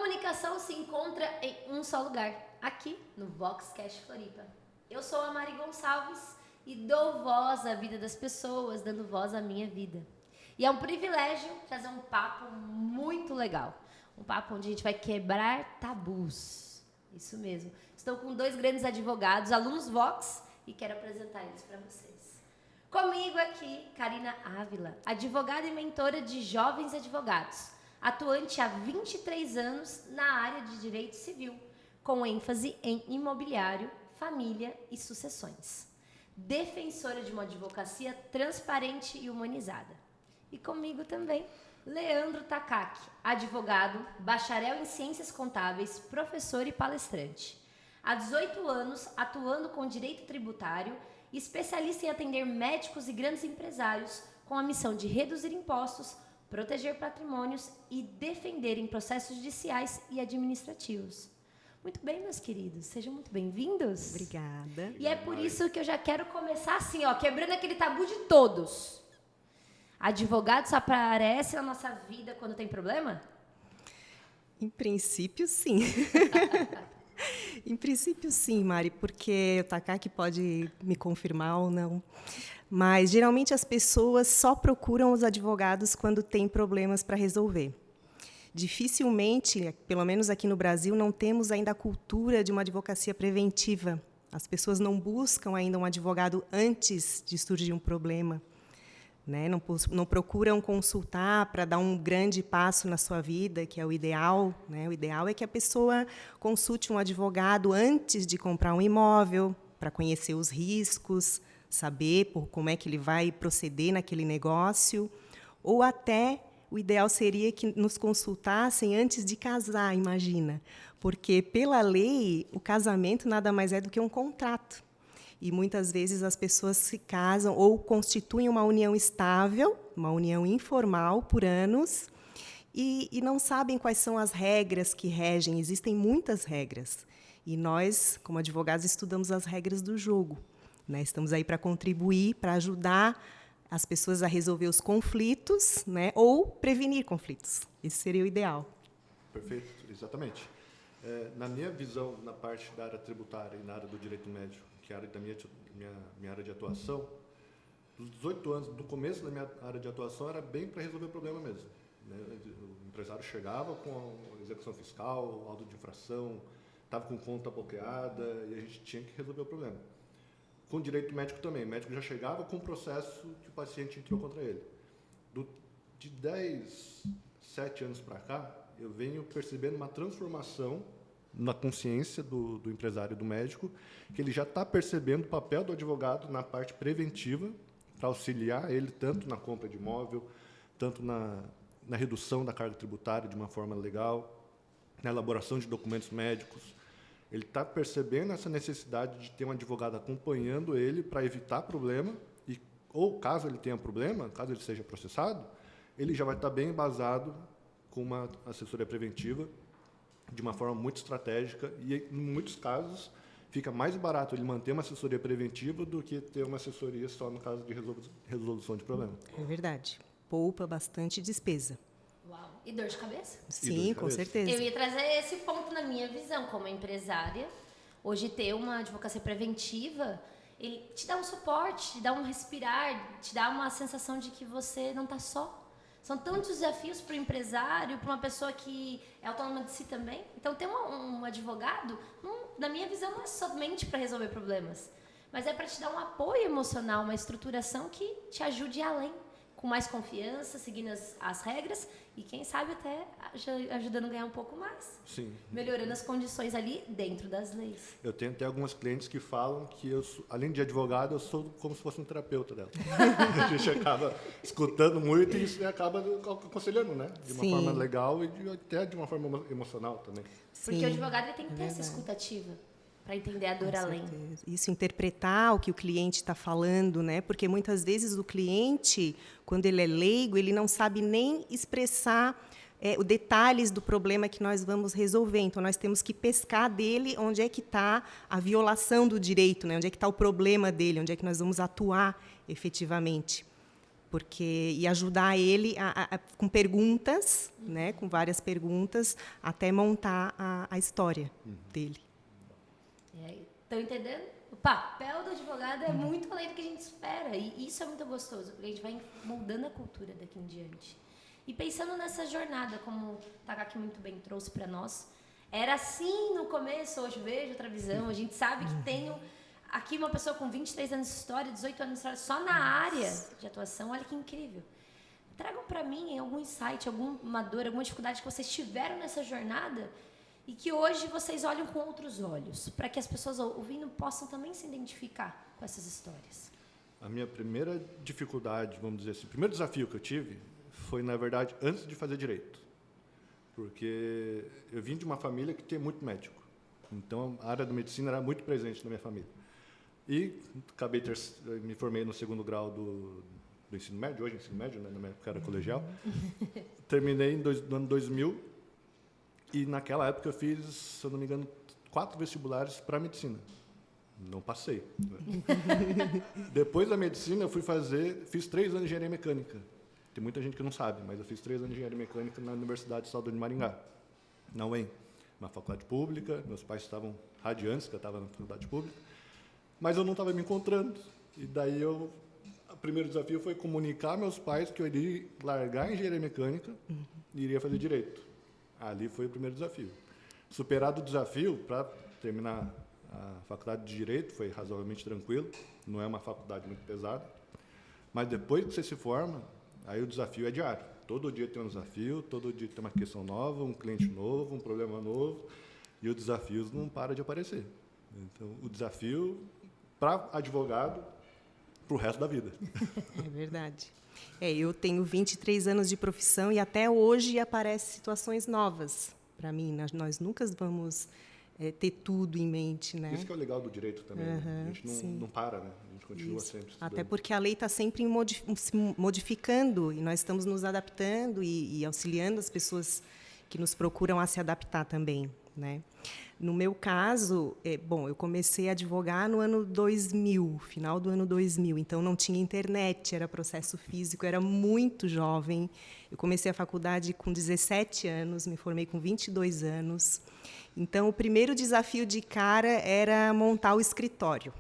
comunicação se encontra em um só lugar, aqui no Voxcast Floripa. Eu sou a Mari Gonçalves e dou voz à vida das pessoas, dando voz à minha vida. E é um privilégio trazer um papo muito legal. Um papo onde a gente vai quebrar tabus. Isso mesmo. Estou com 2 grandes advogados, alunos Vox, e quero apresentar eles para vocês. Comigo aqui, Karina Ávila, advogada e mentora de jovens advogados, atuante há 23 anos na área de direito civil, com ênfase em imobiliário, família e sucessões. Defensora de uma advocacia transparente e humanizada. E comigo também, Leandro Takaki, advogado, bacharel em ciências contábeis, professor e palestrante. Há 18 anos atuando com direito tributário, especialista em atender médicos e grandes empresários com a missão de reduzir impostos, proteger patrimônios e defender em processos judiciais e administrativos. Muito bem, meus queridos, sejam muito bem-vindos. Obrigada. E é por isso que eu já quero começar assim, ó, quebrando aquele tabu de todos. Advogado só aparece na nossa vida quando tem problema? Em princípio, sim. Em princípio, sim, Mari, porque o Takaki pode me confirmar ou não. Mas, geralmente, as pessoas só procuram os advogados quando têm problemas para resolver. Dificilmente, pelo menos aqui no Brasil, não temos ainda a cultura de uma advocacia preventiva. As pessoas não buscam ainda um advogado antes de surgir um problema. Né? Não procuram consultar para dar um grande passo na sua vida, que é o ideal. Né? O ideal é que a pessoa consulte um advogado antes de comprar um imóvel, para conhecer os riscos, saber como é que ele vai proceder naquele negócio, ou até o ideal seria que nos consultassem antes de casar, imagina, porque, pela lei, o casamento nada mais é do que um contrato. E, muitas vezes, as pessoas se casam ou constituem uma união estável, uma união informal, por anos, e não sabem quais são as regras que regem. Existem muitas regras. E nós, como advogados, estudamos as regras do jogo. Né? Estamos aí para contribuir, para ajudar as pessoas a resolver os conflitos, né? Ou prevenir conflitos. Esse seria o ideal. Perfeito, exatamente. Na minha visão, na parte da área tributária e na área do direito médico, que é a área da minha área de atuação, dos 18 anos, do começo da minha área de atuação, era bem para resolver o problema mesmo. Né? O empresário chegava com a execução fiscal, auto de infração, estava com conta bloqueada e a gente tinha que resolver o problema. Com o direito médico também, o médico já chegava com o processo que o paciente entrou contra ele. De 7 anos para cá, eu venho percebendo uma transformação na consciência do empresário e do médico, que ele já está percebendo o papel do advogado na parte preventiva, para auxiliar ele tanto na compra de imóvel, tanto na redução da carga tributária de uma forma legal, na elaboração de documentos médicos. Ele está percebendo essa necessidade de ter um advogado acompanhando ele para evitar problema, ou caso ele tenha problema, caso ele seja processado, ele já vai estar bem embasado com uma assessoria preventiva, de uma forma muito estratégica, e, em muitos casos, fica mais barato ele manter uma assessoria preventiva do que ter uma assessoria só no caso de resolução de problema. É verdade. Poupa bastante despesa. Uau. E dor de cabeça? Sim, com certeza. Eu ia trazer esse ponto na minha visão como empresária. Hoje, ter uma advocacia preventiva, ele te dá um suporte, te dá um respirar, te dá uma sensação de que você não está só. São tantos desafios para o empresário, para uma pessoa que é autônoma de si também. Então, ter um advogado, na minha visão, não é somente para resolver problemas, mas é para te dar um apoio emocional, uma estruturação que te ajude a ir além, com mais confiança, seguindo as regras e, quem sabe, até ajudando a ganhar um pouco mais. Sim. Melhorando as condições ali dentro das leis. Eu tenho até algumas clientes que falam que, além de advogado, eu sou como se fosse um terapeuta dela. A gente acaba escutando muito e isso acaba aconselhando, né? De uma forma legal e até de uma forma emocional também. Porque o advogado ele tem que ter essa escutativa para entender a dor além. Isso, interpretar o que o cliente está falando, né? Porque muitas vezes o cliente, quando ele é leigo, ele não sabe nem expressar os detalhes do problema que nós vamos resolver. Então, nós temos que pescar dele onde é que está a violação do direito, né? Onde é que está o problema dele, onde é que nós vamos atuar efetivamente. e ajudar ele com perguntas, né, com várias perguntas, até montar a história dele. Estão entendendo? O papel do advogado é muito além do que a gente espera. E isso é muito gostoso, porque a gente vai moldando a cultura daqui em diante. E pensando nessa jornada, como o Takaki muito bem trouxe para nós, era assim no começo, hoje vejo outra visão. A gente sabe que tem aqui uma pessoa com 23 anos de história, 18 anos de história, só na área de atuação. Olha que incrível. Tragam para mim algum insight, alguma dor, alguma dificuldade que vocês tiveram nessa jornada e que hoje vocês olham com outros olhos, para que as pessoas ouvindo possam também se identificar com essas histórias. A minha primeira dificuldade, vamos dizer assim, o primeiro desafio que eu tive foi, na verdade, antes de fazer direito. Porque eu vim de uma família que tem muito médico. Então, a área da medicina era muito presente na minha família. E me formei no 2º grau do ensino médio, hoje ensino médio, né? Na minha época era colegial. Terminei no ano 2000. E naquela época eu fiz, se eu não me engano, 4 vestibulares para medicina. Não passei. Depois da medicina eu fiz 3 anos de engenharia mecânica. Tem muita gente que não sabe, mas eu fiz 3 anos de engenharia mecânica na Universidade Estadual de Maringá, na UEM, uma faculdade pública. Meus pais estavam radiantes que eu estava na faculdade pública, mas eu não estava me encontrando. E daí o primeiro desafio foi comunicar a meus pais que eu iria largar a engenharia mecânica e iria fazer direito. Ali foi o primeiro desafio. Superado o desafio, para terminar a faculdade de Direito, foi razoavelmente tranquilo, não é uma faculdade muito pesada, mas depois que você se forma, aí o desafio é diário. Todo dia tem um desafio, todo dia tem uma questão nova, um cliente novo, um problema novo, e o desafio não para de aparecer. Então, o desafio para advogado, para o resto da vida. É verdade. Eu tenho 23 anos de profissão e até hoje aparecem situações novas para mim. Nós nunca vamos ter tudo em mente, né? Isso que é o legal do direito também. A gente não para, né? A gente continua sempre estudando. Até porque a lei está sempre se modificando e nós estamos nos adaptando e auxiliando as pessoas que nos procuram a se adaptar também, né? No meu caso, eu comecei a advogar no ano 2000, final do ano 2000, então não tinha internet, era processo físico, era muito jovem. Eu comecei a faculdade com 17 anos, me formei com 22 anos. Então, o primeiro desafio de cara era montar o escritório.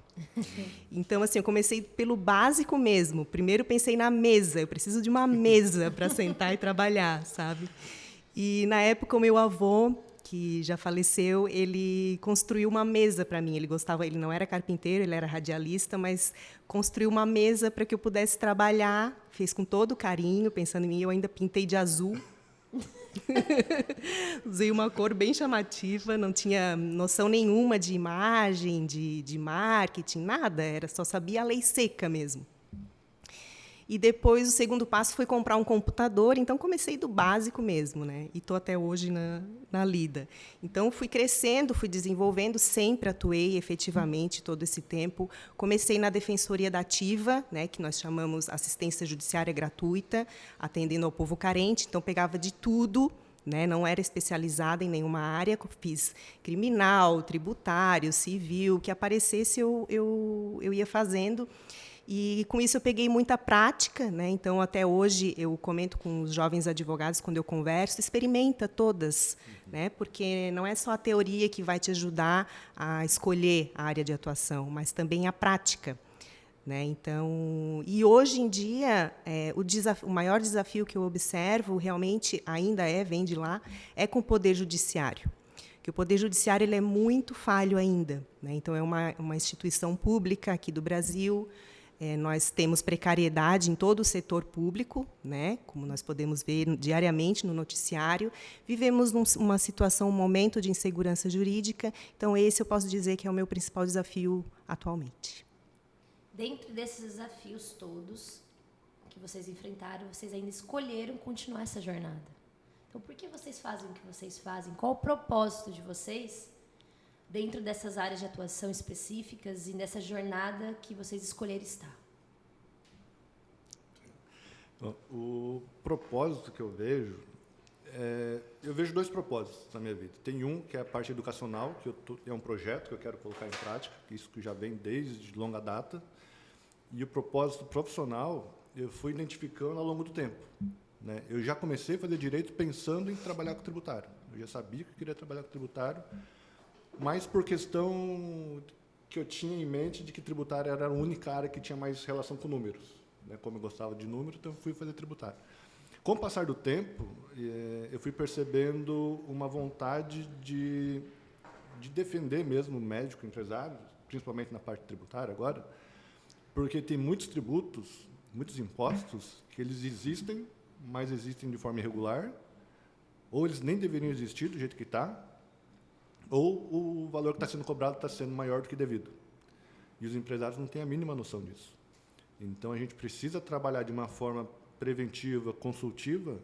Então, assim, eu comecei pelo básico mesmo. Primeiro pensei na mesa, eu preciso de uma mesa para sentar e trabalhar, sabe? E, na época, o meu avô, que já faleceu, ele construiu uma mesa para mim. Ele não era carpinteiro, ele era radialista, mas construiu uma mesa para que eu pudesse trabalhar, fez com todo carinho, pensando em mim. Eu ainda pintei de azul. Usei uma cor bem chamativa, não tinha noção nenhuma de imagem, de marketing, nada, só sabia a lei seca mesmo. E depois o segundo passo foi comprar um computador, então comecei do básico mesmo, né? E estou até hoje na lida. Então fui crescendo, fui desenvolvendo, sempre atuei efetivamente todo esse tempo. Comecei na Defensoria da Ativa, né, que nós chamamos assistência judiciária gratuita, atendendo ao povo carente, então pegava de tudo, né? Não era especializada em nenhuma área, fiz criminal, tributário, civil, o que aparecesse eu ia fazendo. E, com isso, eu peguei muita prática, né? Então, até hoje, eu comento com os jovens advogados, quando eu converso, experimenta todas, né? Porque não é só a teoria que vai te ajudar a escolher a área de atuação, mas também a prática, né? Então, e hoje em dia, o maior desafio que eu observo, realmente, ainda vem de lá, é com o Poder Judiciário. Que o Poder Judiciário ele é muito falho ainda, né? Então, é uma instituição pública aqui do Brasil. Nós temos precariedade em todo o setor público, né? Como nós podemos ver diariamente no noticiário. Vivemos uma situação, um momento de insegurança jurídica. Então, esse eu posso dizer que é o meu principal desafio atualmente. Dentro desses desafios todos que vocês enfrentaram, vocês ainda escolheram continuar essa jornada. Então, por que vocês fazem o que vocês fazem? Qual o propósito de vocês dentro dessas áreas de atuação específicas e nessa jornada que vocês escolheram estar? O propósito que eu vejo 2 propósitos na minha vida. Tem um que é a parte educacional, que é um projeto que eu quero colocar em prática, isso que já vem desde longa data. E o propósito profissional eu fui identificando ao longo do tempo, né? Eu já comecei a fazer direito pensando em trabalhar com tributário. Eu já sabia que eu queria trabalhar com tributário, mas por questão que eu tinha em mente de que tributário era a única área que tinha mais relação com números, né? Como eu gostava de números, então eu fui fazer tributário. Com o passar do tempo, eu fui percebendo uma vontade de defender mesmo o médico empresário, principalmente na parte tributária agora, porque tem muitos tributos, muitos impostos, que eles existem, mas existem de forma irregular, ou eles nem deveriam existir do jeito que está, ou o valor que está sendo cobrado está sendo maior do que devido. E os empresários não têm a mínima noção disso. Então, a gente precisa trabalhar de uma forma preventiva, consultiva,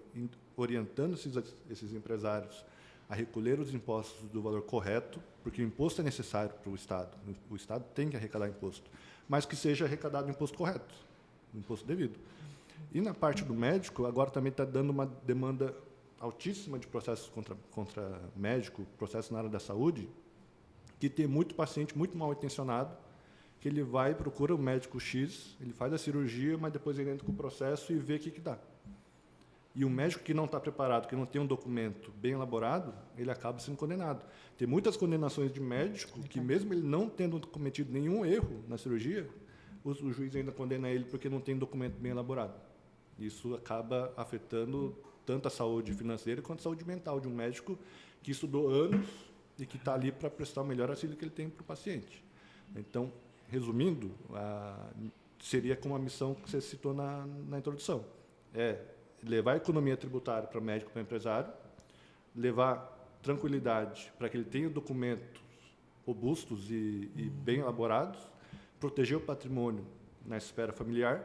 orientando esses empresários a recolher os impostos do valor correto, porque o imposto é necessário para o Estado. O Estado tem que arrecadar imposto, mas que seja arrecadado o imposto correto, o imposto devido. E na parte do médico, agora também está dando uma demanda altíssima de processos contra médico, processos na área da saúde, que tem muito paciente muito mal intencionado, que ele vai, procura o médico X, ele faz a cirurgia, mas depois ele entra com o processo e vê o que dá. E o médico que não está preparado, que não tem um documento bem elaborado, ele acaba sendo condenado. Tem muitas condenações de médico que, mesmo ele não tendo cometido nenhum erro na cirurgia, o juiz ainda condena ele porque não tem documento bem elaborado. Isso acaba afetando tanto a saúde financeira quanto a saúde mental de um médico que estudou anos e que está ali para prestar o melhor auxílio que ele tem para o paciente. Então, resumindo, seria como a missão que você citou na introdução. É levar a economia tributária para médico, para empresário, levar tranquilidade para que ele tenha documentos robustos e bem elaborados, proteger o patrimônio na esfera familiar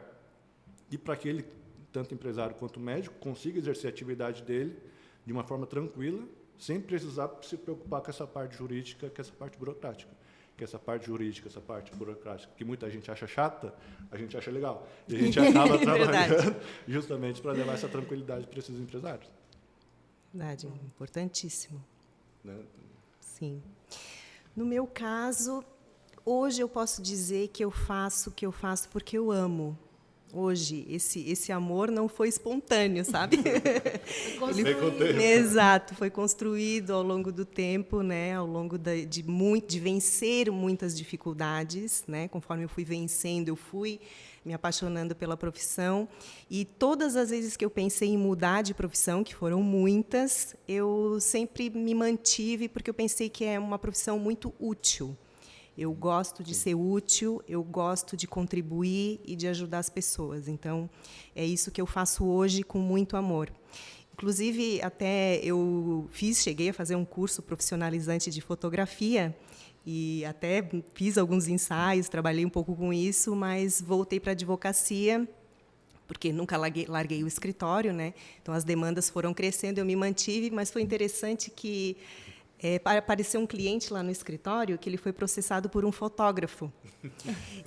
e para que ele, tanto empresário quanto médico, consiga exercer a atividade dele de uma forma tranquila, sem precisar se preocupar com essa parte jurídica, com essa parte burocrática. Que essa parte jurídica, essa parte burocrática, que muita gente acha chata, a gente acha legal. E a gente acaba trabalhando justamente para levar essa tranquilidade para esses empresários. Verdade, importantíssimo. Né? Sim. No meu caso, hoje eu posso dizer que eu faço o que eu faço porque eu amo. Hoje, esse amor não foi espontâneo, sabe? Exato, foi construído ao longo do tempo, né? Ao longo de vencer muitas dificuldades, né? Conforme eu fui vencendo, eu fui me apaixonando pela profissão. E todas as vezes que eu pensei em mudar de profissão, que foram muitas, eu sempre me mantive, porque eu pensei que é uma profissão muito útil. Eu gosto de ser útil, eu gosto de contribuir e de ajudar as pessoas. Então, é isso que eu faço hoje com muito amor. Inclusive, até cheguei a fazer um curso profissionalizante de fotografia e até fiz alguns ensaios, trabalhei um pouco com isso, mas voltei para a advocacia, porque nunca larguei o escritório, né? Então, as demandas foram crescendo, eu me mantive, mas foi interessante que apareceu um cliente lá no escritório que ele foi processado por um fotógrafo.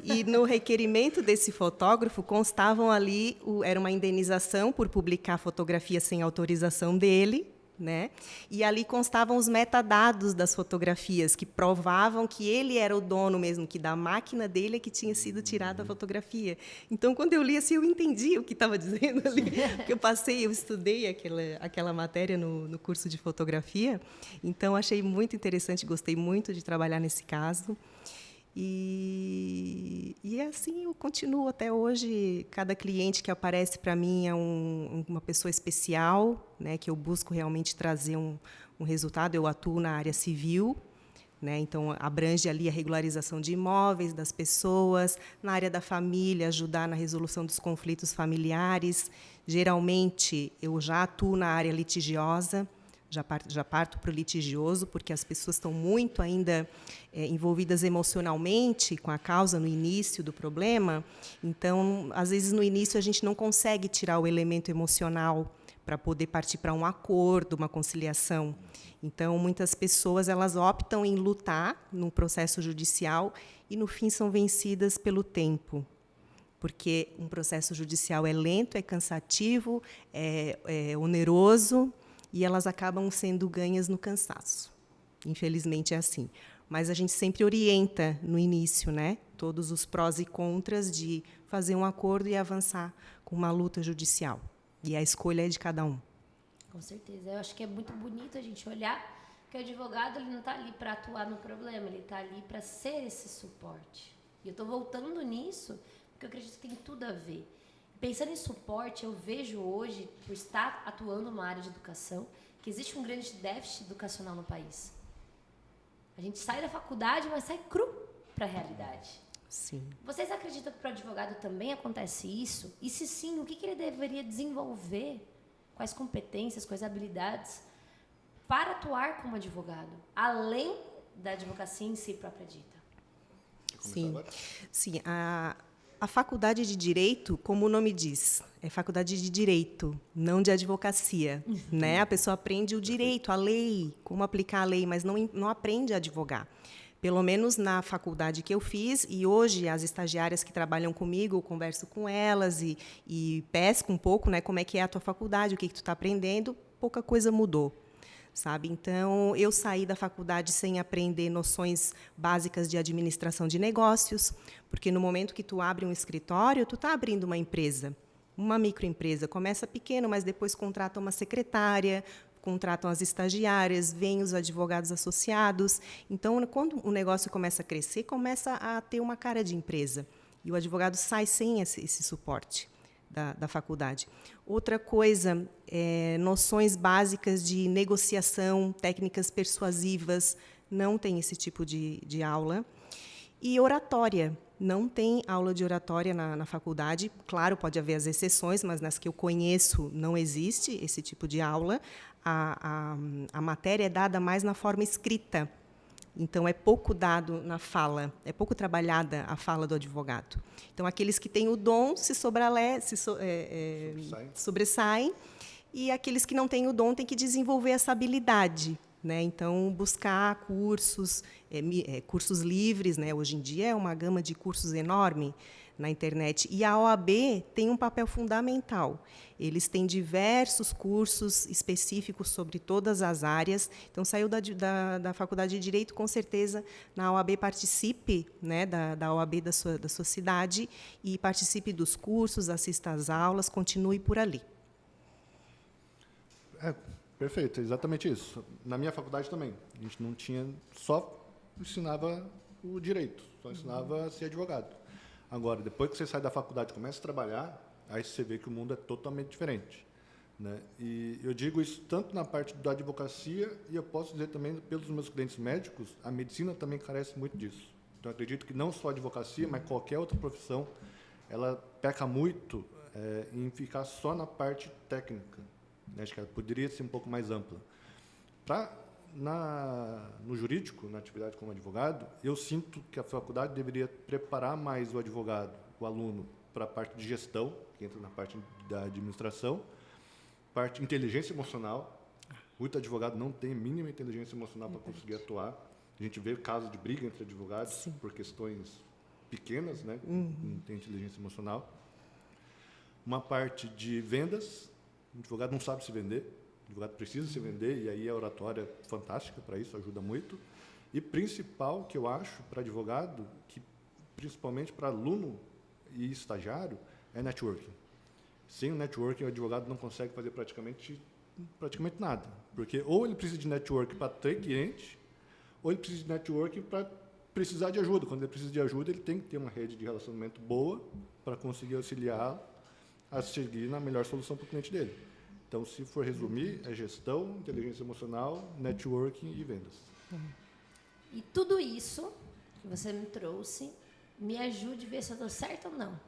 E no requerimento desse fotógrafo constavam ali, era uma indenização por publicar fotografia sem autorização dele, né? E ali constavam os metadados das fotografias, que provavam que ele era o dono mesmo, que da máquina dele é que tinha sido tirada a fotografia. Então, quando eu li assim, eu entendi o que estava dizendo ali, porque eu estudei aquela matéria no curso de fotografia, então achei muito interessante, gostei muito de trabalhar nesse caso. E assim eu continuo até hoje. Cada cliente que aparece para mim é uma pessoa especial, né, que eu busco realmente trazer um resultado. Eu atuo na área civil, né, então abrange ali a regularização de imóveis das pessoas, na área da família, ajudar na resolução dos conflitos familiares. Geralmente eu já atuo na área litigiosa. Já parto para o litigioso, porque as pessoas estão muito ainda envolvidas emocionalmente com a causa no início do problema. Então, às vezes, no início, a gente não consegue tirar o elemento emocional para poder partir para um acordo, uma conciliação. Então, muitas pessoas elas optam em lutar no processo judicial e, no fim, são vencidas pelo tempo. Porque um processo judicial é lento, é cansativo, é oneroso, e elas acabam sendo ganhas no cansaço. Infelizmente é assim. Mas a gente sempre orienta no início, né? todos os prós e contras de fazer um acordo e avançar com uma luta judicial. E a escolha é de cada um. Com certeza. Eu acho que é muito bonito a gente olhar que o advogado ele não está ali para atuar no problema, ele está ali para ser esse suporte. E eu estou voltando nisso porque eu acredito que tem tudo a ver. Pensando em suporte, eu vejo hoje, por estar atuando numa área de educação, que existe um grande déficit educacional no país. A gente sai da faculdade, mas sai cru para a realidade. Sim. Vocês acreditam que para o advogado também acontece isso? E se sim, o que ele deveria desenvolver? Quais competências, quais habilidades para atuar como advogado, além da advocacia em si própria dita? Sim, sim. A faculdade de Direito, como o nome diz, é faculdade de Direito, não de advocacia. Né? A pessoa aprende o direito, a lei, como aplicar a lei, mas não aprende a advogar. Pelo menos na faculdade que eu fiz, e hoje as estagiárias que trabalham comigo, eu converso com elas e pesco um pouco, né, como é que é a tua faculdade, o que tu está aprendendo, pouca coisa mudou. Sabe? Então, eu saí da faculdade sem aprender noções básicas de administração de negócios, porque no momento que tu abre um escritório, tu está abrindo uma empresa, uma microempresa. Começa pequeno, mas depois contrata uma secretária, contratam as estagiárias, vêm os advogados associados. Então, quando o negócio começa a crescer, começa a ter uma cara de empresa. E o advogado sai sem esse suporte da faculdade. Outra coisa, noções básicas de negociação, técnicas persuasivas, não tem esse tipo de aula. E oratória, não tem aula de oratória na faculdade. Claro, pode haver as exceções, mas nas que eu conheço não existe esse tipo de aula. A matéria é dada mais na forma escrita. Então, é pouco dado na fala, é pouco trabalhada a fala do advogado. Então, aqueles que têm o dom sobressaem, e aqueles que não têm o dom têm que desenvolver essa habilidade. Né? Então, buscar cursos, cursos livres. Né? Hoje em dia, é uma gama de cursos enorme na internet. E a OAB tem um papel fundamental. Eles têm diversos cursos específicos sobre todas as áreas. Então, saiu da Faculdade de Direito, com certeza, na OAB participe, né, da OAB da sua cidade e participe dos cursos, assista às aulas, continue por ali. Perfeito, exatamente isso. Na minha faculdade também, a gente não tinha, só ensinava o direito, só ensinava a ser advogado. Agora, depois que você sai da faculdade e começa a trabalhar, aí você vê que o mundo é totalmente diferente. Né? E eu digo isso tanto na parte da advocacia, e eu posso dizer também pelos meus clientes médicos, a medicina também carece muito disso. Então, eu acredito que não só a advocacia, mas qualquer outra profissão, ela peca muito em ficar só na parte técnica. Né? Acho que ela poderia ser um pouco mais ampla. No jurídico, na atividade como advogado, eu sinto que a faculdade deveria preparar mais o advogado, o aluno, para a parte de gestão, que entra na parte da administração, parte de inteligência emocional. Muito advogado não tem mínima inteligência emocional para conseguir atuar. A gente vê casos de briga entre advogados Sim. por questões pequenas, né? Não tem inteligência emocional. Uma parte de vendas, o advogado não sabe se vender. O advogado precisa se vender, e aí a oratória é fantástica para isso, ajuda muito. E principal, que eu acho, para advogado, que principalmente para aluno e estagiário, é networking. Sem o networking, o advogado não consegue fazer praticamente nada. Porque ou ele precisa de networking para ter cliente, ou ele precisa de networking para precisar de ajuda. Quando ele precisa de ajuda, ele tem que ter uma rede de relacionamento boa para conseguir auxiliar a seguir na melhor solução para o cliente dele. Então, se for resumir, é gestão, inteligência emocional, networking e vendas. E tudo isso que você me trouxe me ajude a ver se eu estou certo ou não.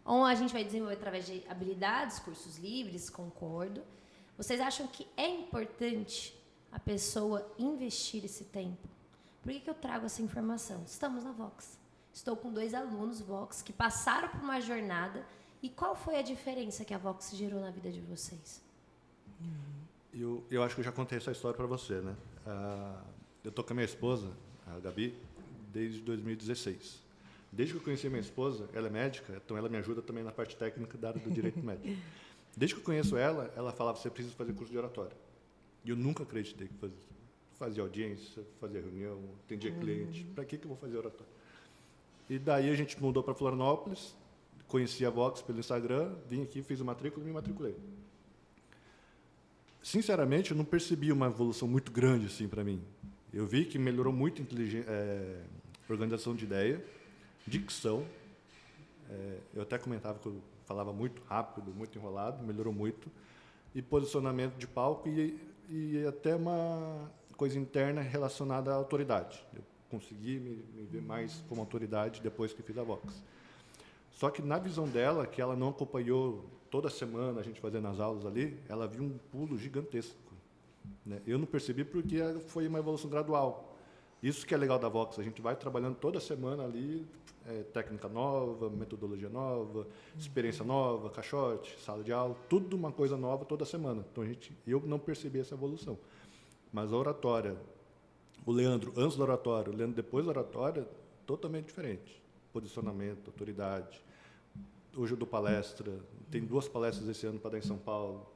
Ou a gente vai desenvolver através de habilidades, cursos livres, concordo. Vocês acham que é importante a pessoa investir esse tempo? Por que eu trago essa informação? Estamos na Vox. Estou com 2 alunos Vox que passaram por uma jornada. E qual foi a diferença que a Vox gerou na vida de vocês? Eu acho que eu já contei essa história para você, né? Eu estou com a minha esposa, a Gabi, desde 2016. Desde que eu conheci a minha esposa, ela é médica, então ela me ajuda também na parte técnica da área do direito médico. Desde que eu conheço ela, ela falava, você precisa fazer curso de oratória. E eu nunca acreditei que fazia audiência, fazia reunião, atendia cliente. Para que eu vou fazer oratória? E daí a gente mudou para Florianópolis, conheci a Vox pelo Instagram, vim aqui, fiz a matrícula e me matriculei. Sinceramente, eu não percebi uma evolução muito grande assim para mim. Eu vi que melhorou muito organização de ideia, dicção. Eu até comentava que eu falava muito rápido, muito enrolado, melhorou muito. E posicionamento de palco e até uma coisa interna relacionada à autoridade. Eu consegui me ver mais como autoridade depois que fiz a Vox. Só que na visão dela, que ela não acompanhou toda semana a gente fazendo as aulas ali, ela viu um pulo gigantesco, né? Eu não percebi porque foi uma evolução gradual. Isso que é legal da Vox, a gente vai trabalhando toda semana ali, técnica nova, metodologia nova, experiência nova, caixote, sala de aula, tudo uma coisa nova toda semana. Então eu não percebi essa evolução. Mas a oratória, o Leandro antes da oratória, o Leandro depois da oratória, totalmente diferente. Posicionamento, autoridade. Hoje eu dou palestra, tem 2 palestras esse ano para dar em São Paulo.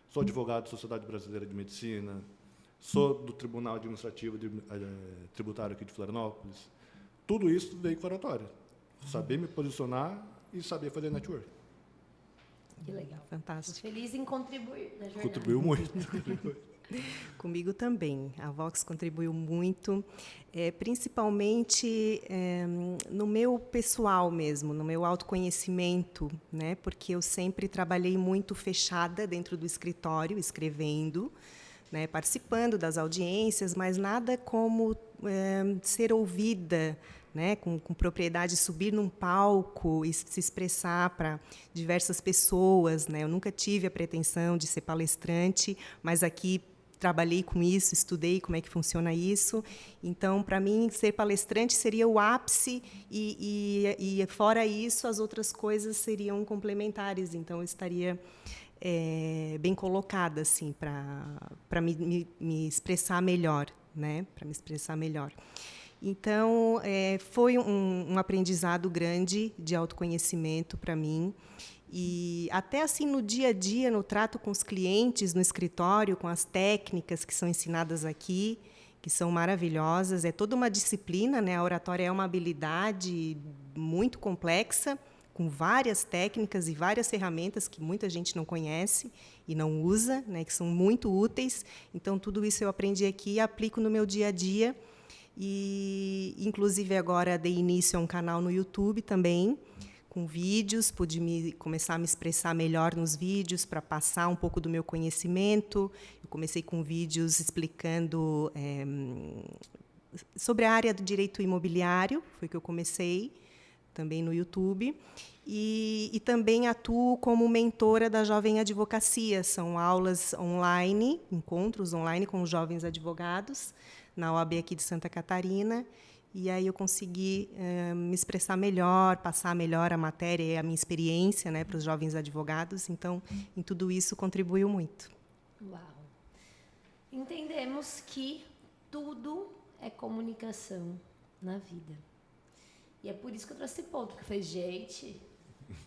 Sou advogado da Sociedade Brasileira de Medicina, sou do Tribunal Administrativo Tributário aqui de Florianópolis. Tudo isso veio com a oratória. Saber me posicionar e saber fazer network. Que legal. Fantástico. Tô feliz em contribuir na jornada. Contribuiu muito. Comigo também. A Vox contribuiu muito, principalmente no meu pessoal mesmo, no meu autoconhecimento, né? Porque eu sempre trabalhei muito fechada dentro do escritório, escrevendo, né? Participando das audiências, mas nada como ser ouvida, né? Com propriedade, subir num palco e se expressar para diversas pessoas, né? Eu nunca tive a pretensão de ser palestrante, mas aqui trabalhei com isso, estudei como é que funciona isso. Então, para mim, ser palestrante seria o ápice e fora isso, as outras coisas seriam complementares. Então, eu estaria bem colocada assim, para me expressar melhor, né? Para me expressar melhor. Então, foi um aprendizado grande de autoconhecimento para mim. E até assim no dia a dia, no trato com os clientes, no escritório, com as técnicas que são ensinadas aqui, que são maravilhosas, é toda uma disciplina, né? A oratória é uma habilidade muito complexa, com várias técnicas e várias ferramentas que muita gente não conhece e não usa, né? Que são muito úteis. Então, tudo isso eu aprendi aqui e aplico no meu dia a dia. E, inclusive, agora dei início a um canal no YouTube também, com vídeos, pude começar a me expressar melhor nos vídeos para passar um pouco do meu conhecimento. Eu comecei com vídeos explicando sobre a área do direito imobiliário, foi que eu comecei, também no YouTube. E também atuo como mentora da Jovem Advocacia. São aulas online, encontros online com os jovens advogados, na OAB aqui de Santa Catarina. E aí eu consegui me expressar melhor, passar melhor a matéria e a minha experiência, né, para os jovens advogados. Então, em tudo isso, contribuiu muito. Uau! Entendemos que tudo é comunicação na vida. E é por isso que eu trouxe esse ponto, que foi, gente,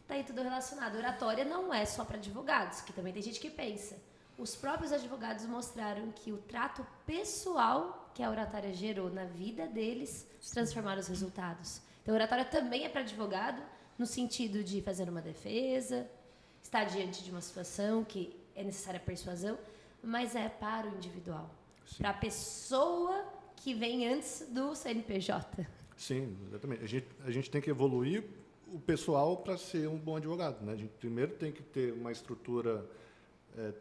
tá aí tudo relacionado. Oratória não é só para advogados, que também tem gente que pensa. Os próprios advogados mostraram que o trato pessoal que a oratória gerou na vida deles transformaram os resultados. Então, a oratória também é para advogado, no sentido de fazer uma defesa, estar diante de uma situação que é necessária persuasão, mas é para o individual, para a pessoa que vem antes do CNPJ. Sim, exatamente. A gente tem que evoluir o pessoal para ser um bom advogado, né? A gente primeiro tem que ter uma estrutura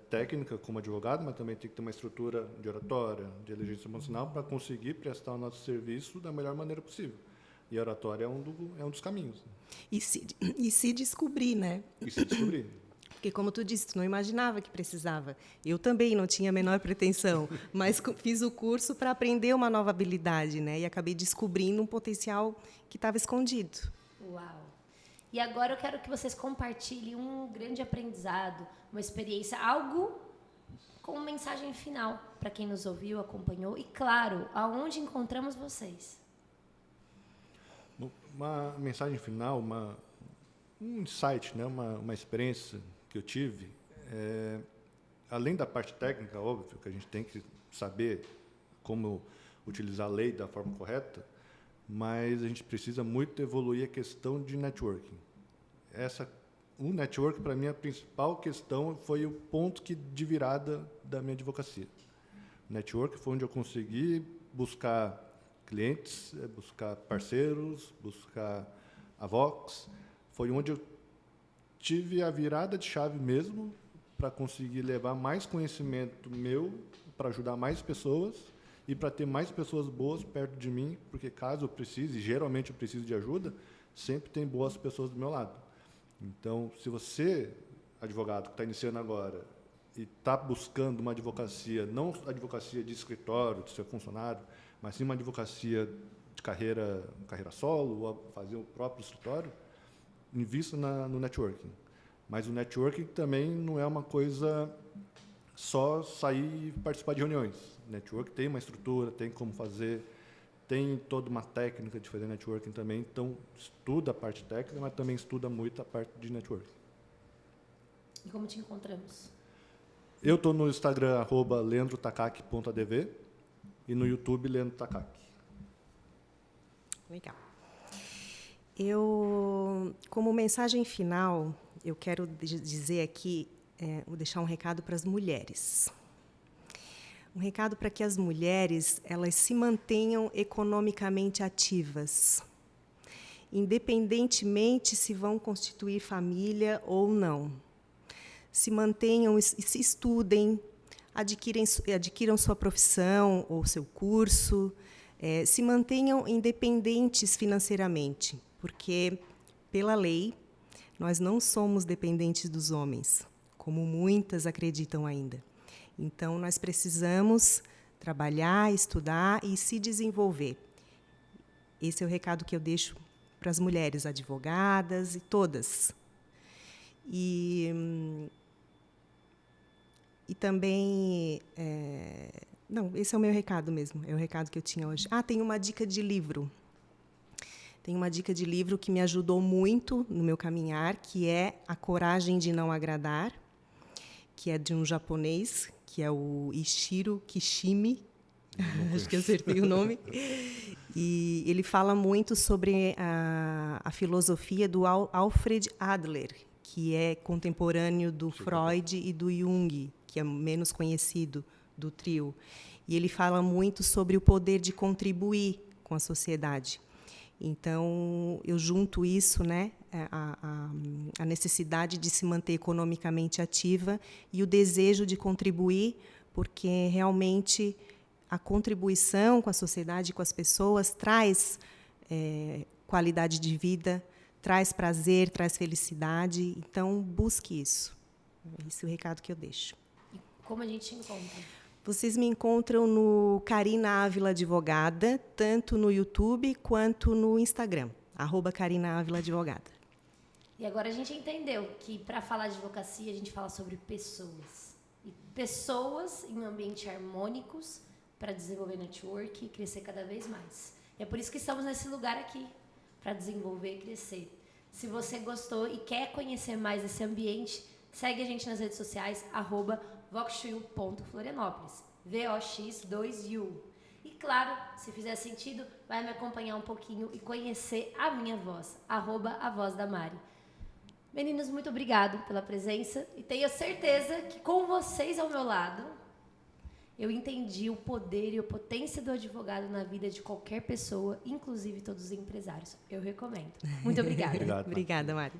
técnica como advogado, mas também tem que ter uma estrutura de oratória, de inteligência emocional para conseguir prestar o nosso serviço da melhor maneira possível. E a oratória é um dos caminhos. E se descobrir, né? E se descobrir. Porque, como tu disse, tu não imaginava que precisava. Eu também não tinha a menor pretensão, mas fiz o curso para aprender uma nova habilidade, né? E acabei descobrindo um potencial que estava escondido. Uau! E agora eu quero que vocês compartilhem um grande aprendizado, uma experiência, algo com mensagem final para quem nos ouviu, acompanhou e, claro, aonde encontramos vocês. Uma mensagem final, um insight, né? Uma experiência que eu tive, além da parte técnica, óbvio, que a gente tem que saber como utilizar a lei da forma correta, mas a gente precisa muito evoluir a questão de networking. O network, para mim, a principal questão foi o ponto de virada da minha advocacia. O network foi onde eu consegui buscar clientes, buscar parceiros, buscar a Vox. Foi onde eu tive a virada de chave mesmo para conseguir levar mais conhecimento meu, para ajudar mais pessoas e para ter mais pessoas boas perto de mim, porque caso eu precise, e geralmente eu preciso de ajuda, sempre tem boas pessoas do meu lado. Então, se você, advogado que está iniciando agora, e está buscando uma advocacia, não advocacia de escritório, de ser funcionário, mas sim uma advocacia de carreira solo, ou fazer o próprio escritório, invista no networking. Mas o networking também não é uma coisa só sair e participar de reuniões. O networking tem uma estrutura, tem como fazer, tem toda uma técnica de fazer networking também. Então, estuda a parte técnica, mas também estuda muito a parte de networking. E como te encontramos? Eu estou no Instagram, @leandrotakaki.adv, e no YouTube, Leandro Takaki. Legal. Como mensagem final, eu quero dizer aqui, vou deixar um recado para as mulheres. Um recado para que as mulheres elas se mantenham economicamente ativas, independentemente se vão constituir família ou não. Se mantenham e se estudem, adquiram sua profissão ou seu curso, se mantenham independentes financeiramente, porque, pela lei, nós não somos dependentes dos homens, como muitas acreditam ainda. Então, nós precisamos trabalhar, estudar e se desenvolver. Esse é o recado que eu deixo para as mulheres advogadas e todas. E também... esse é o meu recado mesmo, é o recado que eu tinha hoje. Tem uma dica de livro. Tem uma dica de livro que me ajudou muito no meu caminhar, que é A Coragem de Não Agradar, que é de um japonês, que é o Ishiro Kishimi, acho que acertei o nome. E ele fala muito sobre a filosofia do Alfred Adler, que é contemporâneo do Freud e do Jung, que é menos conhecido do trio. E ele fala muito sobre o poder de contribuir com a sociedade. Então, eu junto isso, né, a necessidade de se manter economicamente ativa e o desejo de contribuir, porque realmente a contribuição com a sociedade, com as pessoas, traz qualidade de vida, traz prazer, traz felicidade. Então, busque isso. Esse é o recado que eu deixo. E como a gente te encontra? Vocês me encontram no Karina Ávila Advogada, tanto no YouTube quanto no Instagram, @Karina Ávila Advogada. E agora a gente entendeu que, para falar de advocacia, a gente fala sobre pessoas. E pessoas em ambientes harmônicos para desenvolver network e crescer cada vez mais. E é por isso que estamos nesse lugar aqui, para desenvolver e crescer. Se você gostou e quer conhecer mais esse ambiente, segue a gente nas redes sociais, @voxu.florianópolis, VOX2U. E claro, se fizer sentido, vai me acompanhar um pouquinho e conhecer a minha voz, @AVozDaMari. Meninos, muito obrigado pela presença e tenho certeza que com vocês ao meu lado, eu entendi o poder e a potência do advogado na vida de qualquer pessoa, inclusive todos os empresários. Eu recomendo. Muito obrigada. Obrigado, Obrigada, Mari.